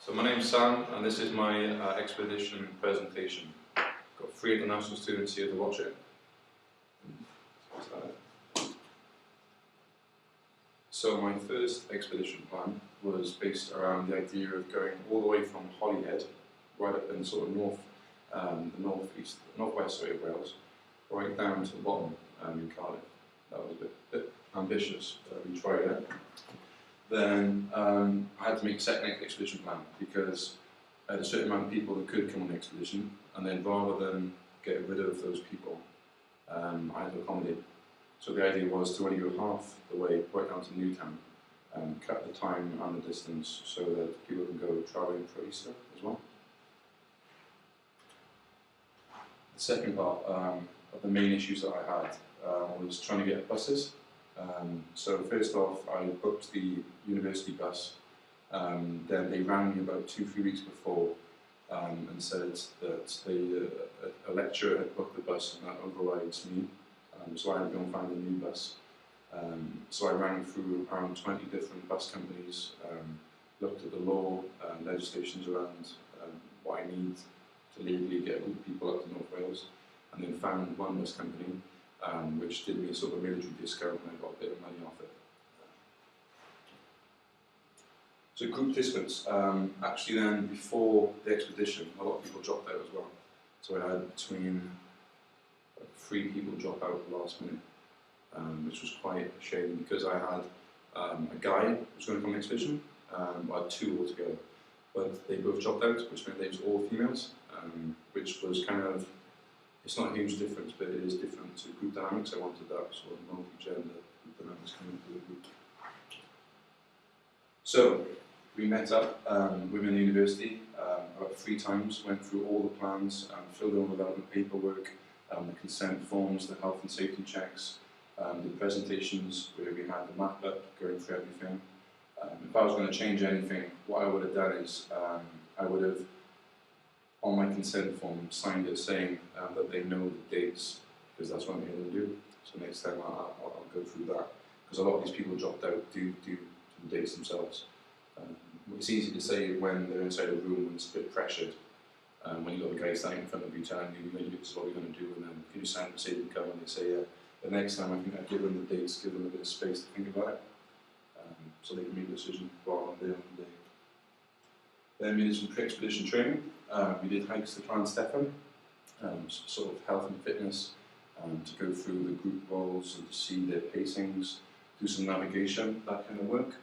So my name's Sam, and this is my expedition presentation. Got 3 international students here to watch it. So my first expedition plan was based around the idea of going all the way from Holyhead, right up in sort of northwest of Wales, right down to the bottom in Cardiff. That was a bit ambitious, but we tried it. Then I had to make a second expedition plan because I had a certain amount of people that could come on the expedition, and then rather than get rid of those people, I had to accommodate. So the idea was to only go half the way right down to Newtown, cut the time and the distance so that people can go travelling for Easter as well. The second part of the main issues that I had was trying to get buses. So first off, I booked the university bus. Then they rang me about 2-3 weeks before and said that a lecturer had booked the bus and that overrides me. So I had to go and find a new bus. So I rang through around 20 different bus companies, looked at the law and legislations around what I need to legally get people up to North Wales, and then found one bus company which did me a sort of military discount, and I got a bit of money off it. So group participants, actually then before the expedition, a lot of people dropped out as well. So I had between 3 people drop out at the last minute, which was quite a shame because I had a guy who was going to come on the expedition. I had 2 altogether, but they both dropped out, which meant they was all females, which was kind of, it's not a huge difference, but it is different to group dynamics. I wanted that sort of multi-gender group dynamics coming into the group. So we met up within the university about 3 times, went through all the plans, filled in all the relevant paperwork, the consent forms, the health and safety checks, the presentations where we had the map up, going through everything. If I was going to change anything, what I would have done is I would have, on my consent form, signed it saying that they know the dates, because that's what I'm going to do. So next time I'll go through that, because a lot of these people dropped out due to the dates themselves. It's easy to say when they're inside a room when it's a bit pressured, when you've got the guy standing in front of you telling you, this is what we're going to do, and then can you sign and say they come, and they say, yeah. The next time I think I'd give them the dates, give them a bit of space to think about it, so they can make a decision rather than on the day. Then we did some pre-expedition training. We did hikes to Clan Steffan, sort of health and fitness, to go through the group roles and to see their pacings, do some navigation, that kind of work.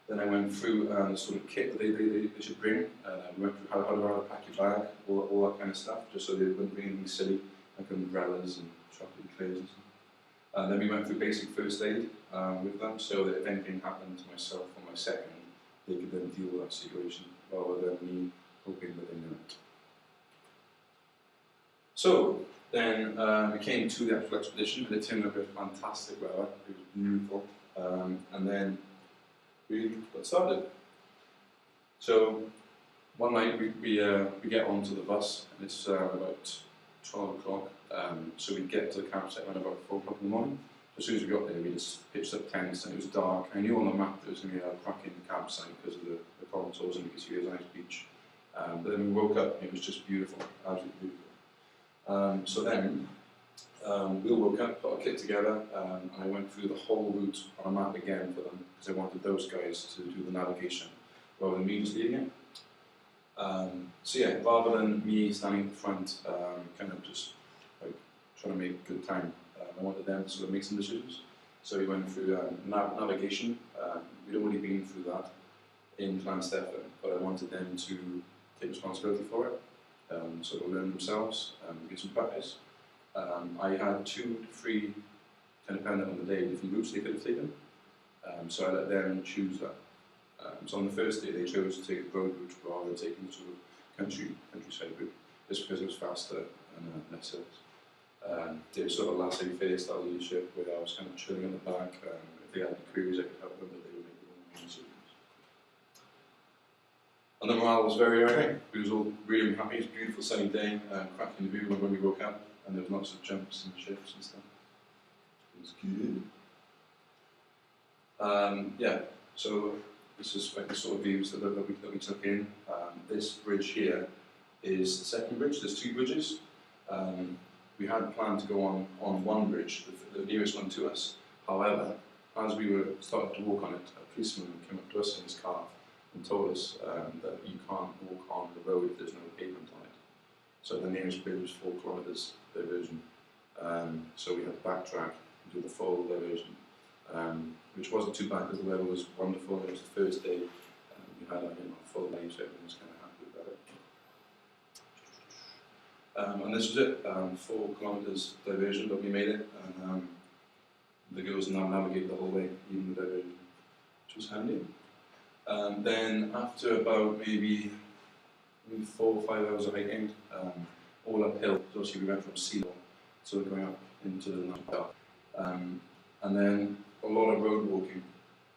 Then I went through the sort of kit that they should bring. We went through how to pack your bag, all that kind of stuff, just so they wouldn't bring anything silly, like umbrellas and chocolate eclairs and stuff. Then we went through basic first aid with them, so that if anything happened to myself or my second, they could then deal with that situation, rather than me hoping that they knew it. So then we came to the actual expedition, and it turned out to be fantastic weather. It was beautiful, and then we got started. So one night we get onto the bus, and it's about 12 o'clock. So we get to the campsite around about 4 o'clock in the morning. As soon as we got there, we just pitched up tents, and it was dark. I knew on the map there was going to be a cracking campsite because of the contours, and we could see it was a nice beach. But then we woke up, and it was just beautiful, absolutely beautiful. So then we all woke up, put our kit together, and I went through the whole route on a map again for them, because I wanted those guys to do the navigation rather than me just leading it. So yeah, rather than me standing at the front, kind of just like trying to make good time, I wanted them to sort of make some decisions. So we went through navigation. We'd already been through that in Clan Steffan, but I wanted them to take responsibility for it, so they'll learn themselves, get some practice. I had 2 to 3, depending on the day, different routes they could have taken. So I let them choose that. So on the first day they chose to take the road route rather than taking the sort of countryside route, just because it was faster and less service. It was sort of laissez-faire style leadership, where I was kind of chilling in the back. If they had any queries I could help them, but they would make their own decisions. And the morale was very high. We was all really happy. It was a beautiful sunny day, cracking view when we woke up, and there was lots of jumps and ships and stuff. It was good. Yeah, so this is like the sort of views that we took in. This bridge here is the second bridge. There's two bridges. We had planned to go on one bridge, the nearest one to us. However, as we were starting to walk on it, a policeman came up to us in his car and told us that you can't walk on the road if there's no pavement on it. So the nearest bridge was 4 kilometres diversion. So we had to backtrack and do the full diversion, which wasn't too bad because the weather was wonderful. It was the first day. We had a full day, so everyone was kind of happy about it. And this was it, 4 kilometres diversion, but we made it. And the girls now navigated the whole way, even the diversion, which was handy. Then after about maybe 4 or 5 hours of hiking, all uphill, so obviously we went from sea level, so going up into the night dark. And then a lot of road walking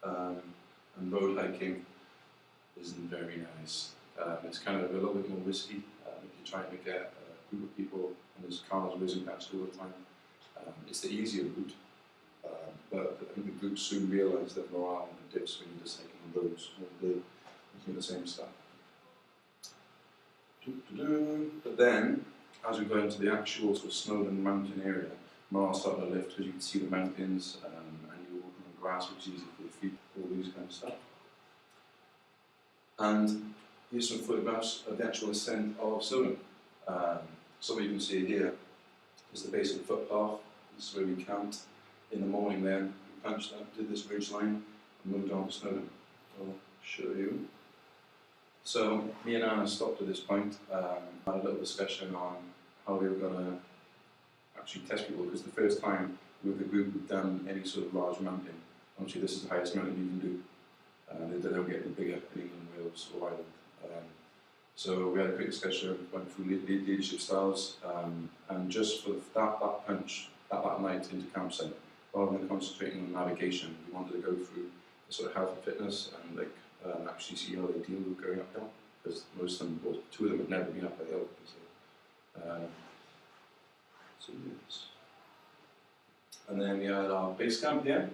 and road hiking isn't very nice. It's kind of a little bit more risky if you're trying to get a group of people and there's cars whizzing past all the time. It's the easier route, but I think the group soon realised that morale dips when you're just hiking on roads all day, doing the same stuff. But then, as we got into the actual sort of Snowdon mountain area, morale started to lift because you could see the mountains and you were walking on grass, which is easy for your feet, all these kind of stuff. And here's some photographs of the actual ascent of Snowdon. So what you can see here is the base of the footpath. This is where we camped in the morning then. We punched up, did this ridge line, and moved on to Snowdon. I'll show you. So me and Anna stopped at this point, had a little discussion on how we were going to actually test people, because the first time with the group we've done any sort of large mountain, obviously this is the highest mountain you can do. They don't get any bigger in England, Wales or Ireland. So we had a quick discussion, went through leadership styles, and just for that punch, that night into campsite, rather than concentrating on navigation, we wanted to go through the sort of health and fitness and actually see how they deal with going uphill, because most of them, well, 2 of them had never been up a hill. So yes. And then we had our base camp here,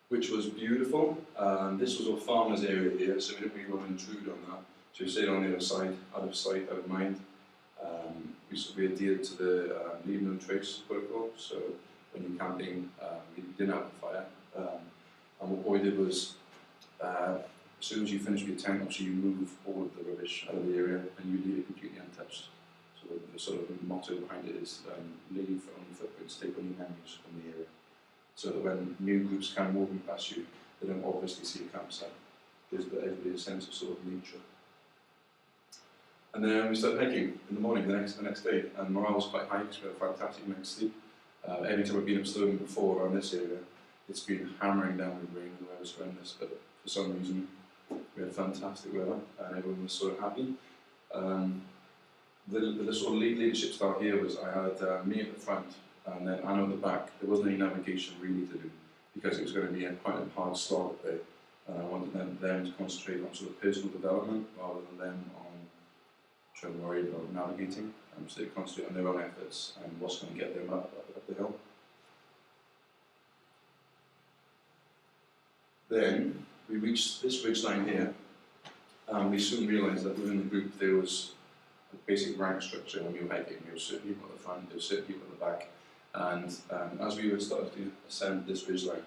which was beautiful. This was a farmer's area here, so we didn't really want to intrude on that. So we stayed on the other side, out of sight, out of mind. We adhered to the leave no trace protocol, so when you're camping, we didn't have a fire. And what we did was, as soon as you finish with your tent, obviously you move all of the rubbish out of the area and you leave it completely untouched. So the sort of motto behind it is leave only footprints, take only memories from the area. So that when new groups come walking past you, they don't obviously see a campsite. It gives everybody a sense of sort of nature. And then we started hiking in the morning the next day, and morale was quite high because we had a fantastic night's sleep. Every time we've been up Snowdon before around this area, it's been hammering down with rain and the weather's horrendous, but for some reason we had fantastic weather and everyone was sort of happy. The sort of leadership style here was I had me at the front and then Anna at the back. There wasn't any navigation really to do because it was going to be quite a hard start day, and I wanted them to concentrate on sort of personal development rather than them on trying to worry about navigating. So they concentrate on their own efforts and what's going to get them up the hill. Then we reached this ridgeline here, and we soon realised that within the group there was a basic rank structure when we were hiking. There were certain people at the front, there were certain people at the back, and as we were starting to ascend this ridgeline,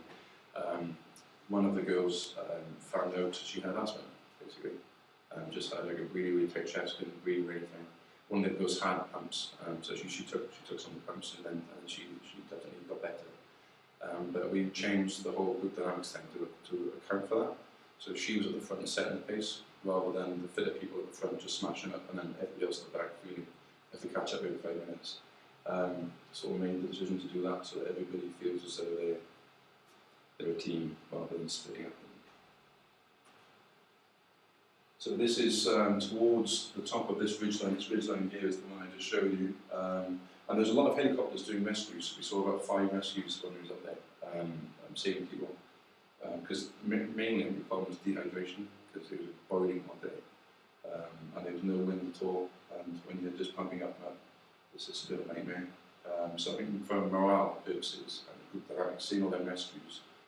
one of the girls found out she had asthma, basically. Just had like a really tight chest, couldn't breathe or anything. One of the girls had pumps, so she took some of the pumps and she definitely got better. But we changed the whole group dynamics thing to account for that. So she was at the front setting the pace, rather than the fitter people at the front just smashing up and then everybody else at the back feeling have to catch up every 5 minutes. So we made the decision to do that so that everybody feels as though they're a team rather than splitting up. So this is towards the top of this ridgeline. This ridgeline here is the one I just showed you. And there's a lot of helicopters doing rescues. We saw about 5 rescues when we was up there, saving people. Because mainly the problem was dehydration, because it was boiling all day. And there was no wind at all. And when you're just pumping up mud, it's just a bit of a nightmare. So I think from morale purposes and group dynamics, seeing all them rescues